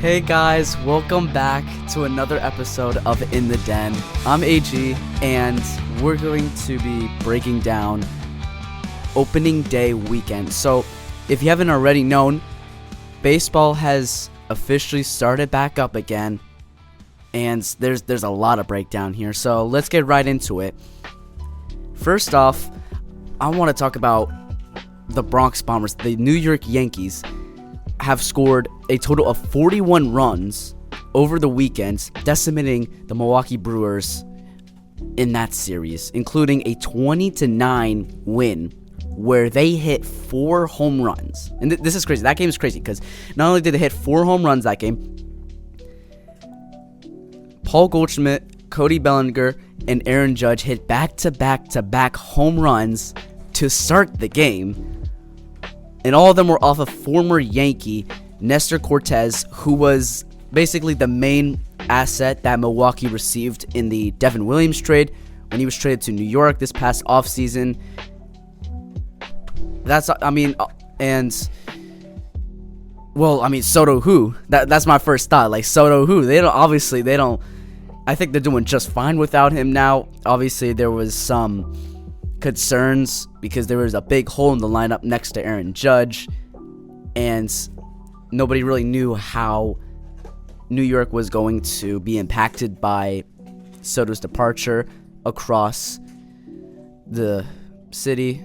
Hey guys, welcome back to another episode of In the Den. I'm AG, and we're going to be breaking down opening day weekend. So, if you haven't already known, baseball has officially started back up again, and there's a lot of breakdown here. So, let's get right into it. First off, I want to talk about the Bronx Bombers. The New York Yankees have scored a total of 41 runs over the weekend, decimating the Milwaukee Brewers in that series, including a 20-9 win where they hit 4 home runs. And this is crazy. That game is crazy because not only did they hit 4 home runs that game, Paul Goldschmidt, Cody Bellinger, and Aaron Judge hit back-to-back-to-back home runs to start the game. And all of them were off of former Yankee Nestor Cortez, who was basically the main asset that Milwaukee received in the Devin Williams trade when he was traded to New York this past offseason. Soto who? That's my first thought. Like, Soto who? They don't. I think they're doing just fine without him now. Obviously, there was some concerns because there was a big hole in the lineup next to Aaron Judge, and nobody really knew how New York was going to be impacted by Soto's departure across the city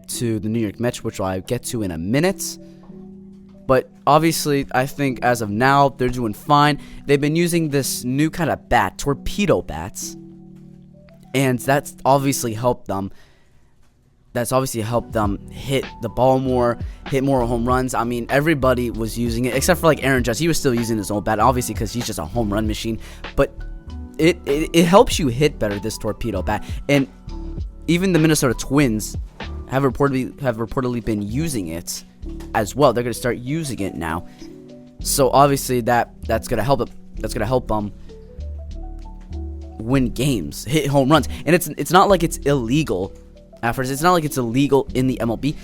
to the New York Mets, which I'll get to in a minute. But obviously, I think as of now, they're doing fine. They've been using this new kind of bat, torpedo bats, and that's obviously helped them. Hit the ball more, hit more home runs. I mean, everybody was using it except for like Aaron Judge. He was still using his old bat, obviously, because he's just a home run machine. But it helps you hit better, this torpedo bat. And even the Minnesota Twins have reportedly been using it as well. They're going to start using it now. So obviously that's going to help. That's going to help them win games, hit home runs. And it's not like it's illegal. At first, it's not like it's illegal in the MLB.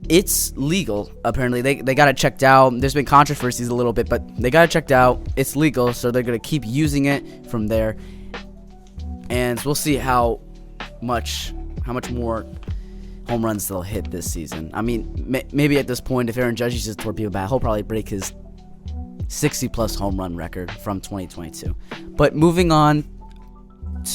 It's legal, apparently. They got it checked out. There's been controversies a little bit, but they got it checked out. It's legal, so they're going to keep using it from there. And we'll see how much more home runs they'll hit this season. I mean, maybe at this point, if Aaron Judge uses a torpedo bat, he'll probably break his 60-plus home run record from 2022. But moving on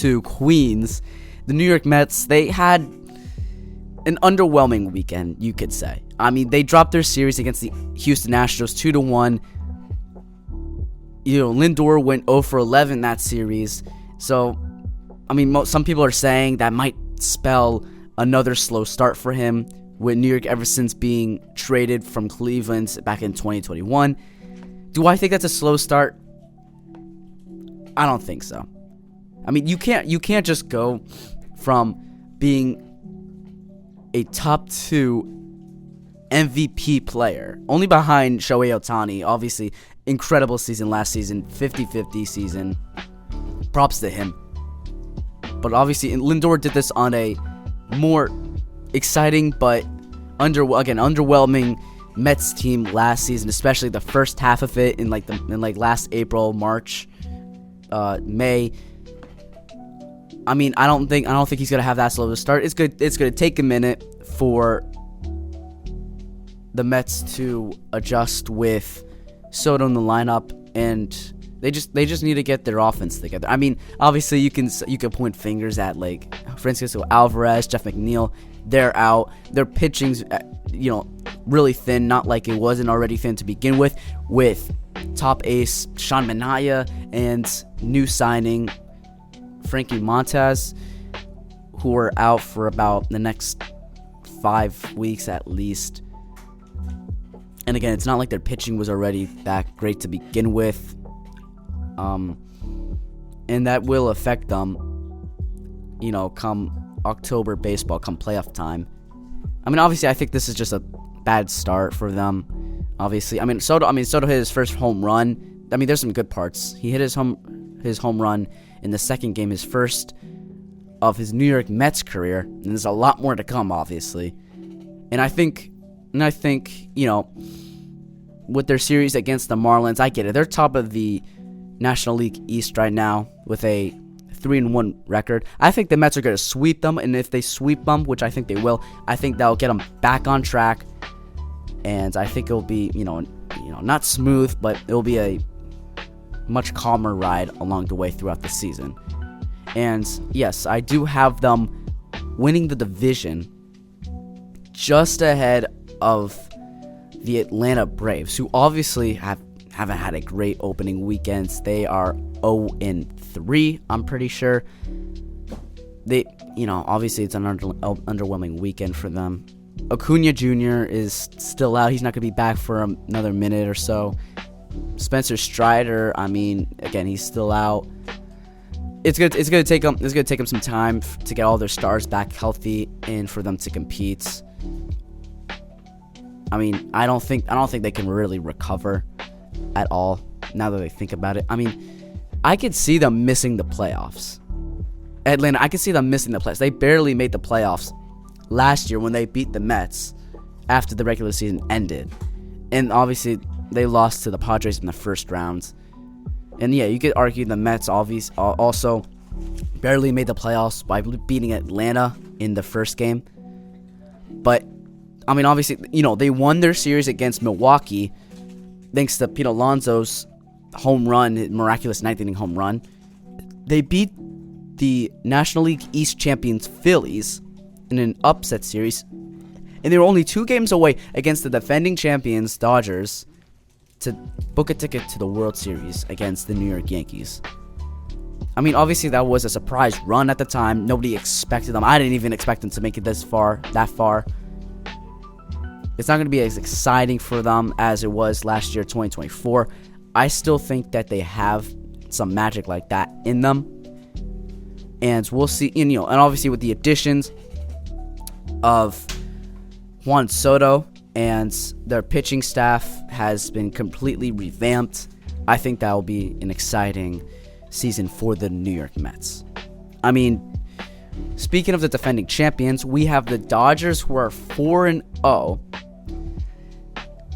to Queens, the New York Mets, they had an underwhelming weekend, you could say. I mean, they dropped their series against the Houston Astros 2-1. Lindor went 0 for 11 that series. So, I mean, some people are saying that might spell another slow start for him, with New York ever since being traded from Cleveland back in 2021. Do I think that's a slow start? I don't think so. I mean, you can't just go from being a top 2 MVP player, only behind Shohei Ohtani. Obviously, incredible season last season, 50-50 season. Props to him. But obviously, Lindor did this on a more exciting but underwhelming Mets team last season, especially the first half of it in last April, March, May. I mean, I don't think he's gonna have that slow of a start. It's gonna take a minute for the Mets to adjust with Soto in the lineup, and they just need to get their offense together. I mean, obviously you can point fingers at like Francisco Alvarez, Jeff McNeil. They're out. Their pitching's really thin, not like it wasn't already thin to begin with top ace Sean Manaea and new signing Frankie Montas, who are out for about the next 5 weeks at least. And again, it's not like their pitching was already that great to begin with. And that will affect them, come October baseball, come playoff time. I mean, obviously, I think this is just a bad start for them. Obviously, Soto hit his first home run. I mean, there's some good parts. He hit his home run in the second game, his first of his New York Mets career, and there's a lot more to come, obviously. And I think with their series against the Marlins, I get it. They're top of the National League East right now with a 3-1 record. I think the Mets are going to sweep them, and if they sweep them, which I think they will, I think that'll get them back on track. And I think it'll be, not smooth, but it'll be a much calmer ride along the way throughout the season. And yes, I do have them winning the division just ahead of the Atlanta Braves, who obviously haven't had a great opening weekend. They are 0-3, I'm pretty sure. They, obviously it's an underwhelming weekend for them. Acuna Jr. is still out. He's not going to be back for another minute or so. Spencer Strider, again, he's still out. It's going to take them some time to get all their stars back healthy and for them to compete. I don't think they can really recover at all now that I think about it. I could see them missing the playoffs. Atlanta, I could see them missing the playoffs. They barely made the playoffs last year when they beat the Mets after the regular season ended. And obviously, they lost to the Padres in the first round. And yeah, you could argue the Mets also barely made the playoffs by beating Atlanta in the first game. But, obviously, they won their series against Milwaukee thanks to Pete Alonso's home run, miraculous ninth-inning home run. They beat the National League East champions Phillies in an upset series. And they were only 2 games away against the defending champions Dodgers to book a ticket to the World Series against the New York Yankees. Obviously that was a surprise run at the time. Nobody expected them. I didn't even expect them to make it that far. It's not going to be as exciting for them as it was last year, 2024. I still think that they have some magic like that in them. And we'll see, and obviously with the additions of Juan Soto and their pitching staff has been completely revamped, I think that will be an exciting season for the New York Mets. Speaking of the defending champions, we have the Dodgers, who are 4-0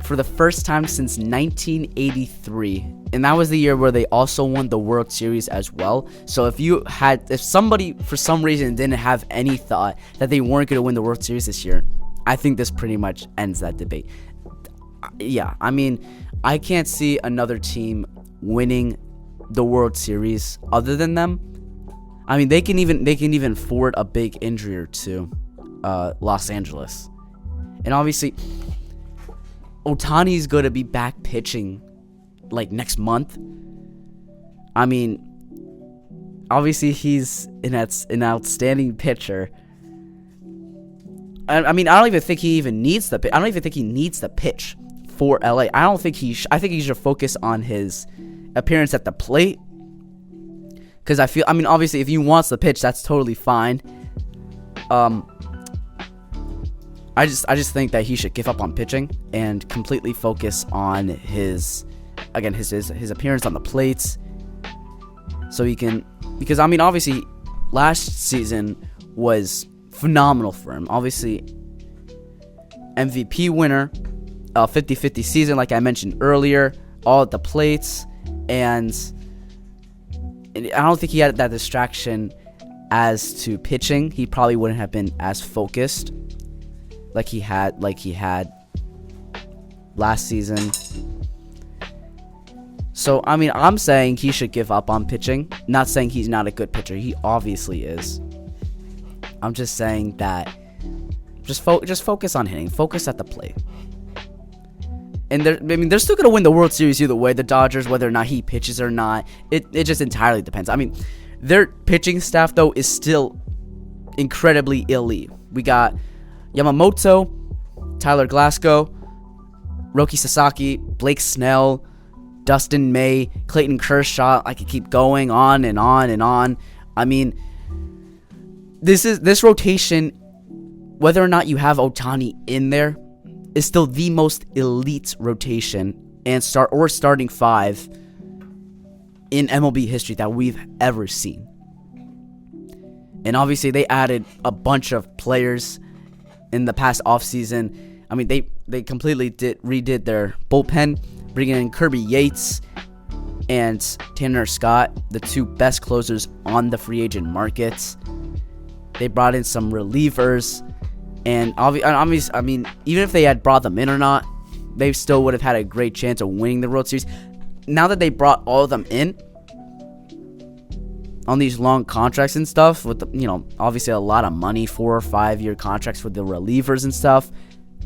for the first time since 1983, and that was the year where they also won the World Series as well. So if somebody for some reason didn't have any thought that they weren't going to win the World Series this year, I think this pretty much ends that debate. Yeah, I can't see another team winning the World Series other than them. They can even afford a big injury or two, Los Angeles, and obviously Ohtani's going to be back pitching like next month. Obviously he's an outstanding pitcher. I don't even think he needs the pitch for LA. I think he should focus on his appearance at the plate. Because I feel, obviously if he wants the pitch, that's totally fine. I just think that he should give up on pitching and completely focus on his appearance on the plates. So he can, because obviously last season was phenomenal for him. Obviously MVP winner, 50-50 season like I mentioned earlier, all at the plates, and I don't think he had that distraction as to pitching. He probably wouldn't have been as focused like he had last season. So I'm saying he should give up on pitching. Not saying he's not a good pitcher. He obviously is. I'm just saying that just focus on hitting. Focus at the plate. And they're still gonna win the World Series either way. The Dodgers, whether or not he pitches or not, it just entirely depends. Their pitching staff though is still incredibly elite. We got Yamamoto, Tyler Glasgow, Roki Sasaki, Blake Snell, Dustin May, Clayton Kershaw. I could keep going on and on and on. This rotation, whether or not you have Ohtani in there, is still the most elite rotation and starting 5 in MLB history that we've ever seen. And obviously they added a bunch of players in the past offseason. I mean, they completely redid their bullpen, bringing in Kirby Yates and Tanner Scott, the two best closers on the free agent market. They brought in some relievers, and obviously, I mean, even if they had brought them in or not, they still would have had a great chance of winning the World Series. Now that they brought all of them in on these long contracts and stuff, with obviously a lot of money, 4 or 5 year contracts for the relievers and stuff,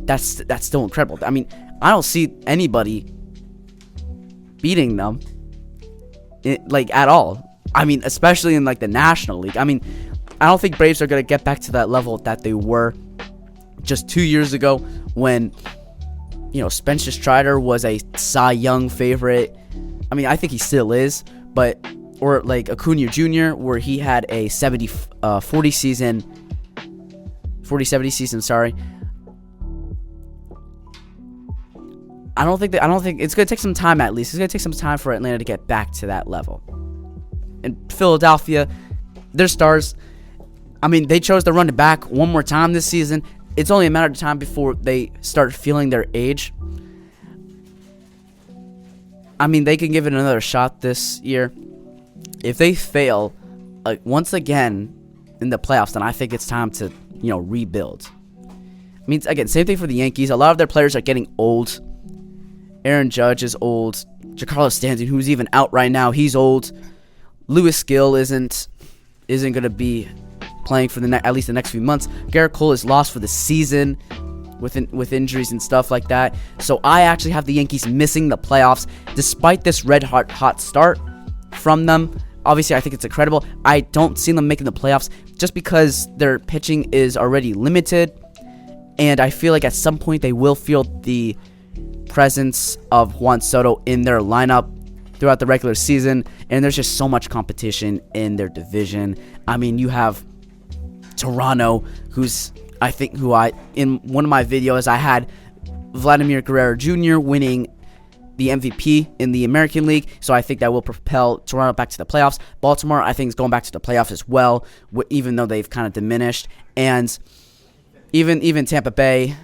that's still incredible. I mean, I don't see anybody beating them, at all. I mean, especially in the National League. I mean, I don't think Braves are gonna get back to that level that they were just 2 years ago when Spencer Strider was a Cy Young favorite. I mean, I think he still is, or Acuna Jr., where he had a 40-70 season. Sorry. I don't think it's gonna take some time. At least it's gonna take some time for Atlanta to get back to that level. And Philadelphia, their stars, I mean, they chose to run it back one more time this season. It's only a matter of time before they start feeling their age. I mean, they can give it another shot this year. If they fail once again in the playoffs, then I think it's time to rebuild. I mean, again, same thing for the Yankees. A lot of their players are getting old. Aaron Judge is old. Giancarlo Stanton, who's even out right now, he's old. Lewis Gill isn't going to be playing for at least the next few months. Garrett Cole is lost for the season with injuries and stuff like that. So I actually have the Yankees missing the playoffs despite this red hot start from them. Obviously, I think it's incredible. I don't see them making the playoffs just because their pitching is already limited, and I feel like at some point they will feel the presence of Juan Soto in their lineup throughout the regular season, and there's just so much competition in their division. I mean, you have Toronto, in one of my videos, I had Vladimir Guerrero Jr. winning the MVP in the American League, so I think that will propel Toronto back to the playoffs. Baltimore, I think, is going back to the playoffs as well, even though they've kind of diminished, and even Tampa Bay,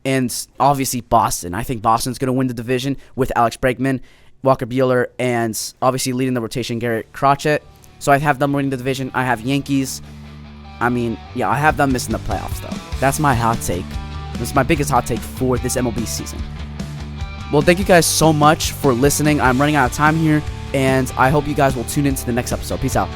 and obviously Boston. I think Boston's going to win the division with Alex Bregman, Walker Buehler, and obviously leading the rotation, Garrett Crochet. So I have them winning the division. I have Yankees. I mean, yeah, I have them missing the playoffs, though. That's my hot take. This is my biggest hot take for this MLB season. Well, thank you guys so much for listening. I'm running out of time here, and I hope you guys will tune into the next episode. Peace out.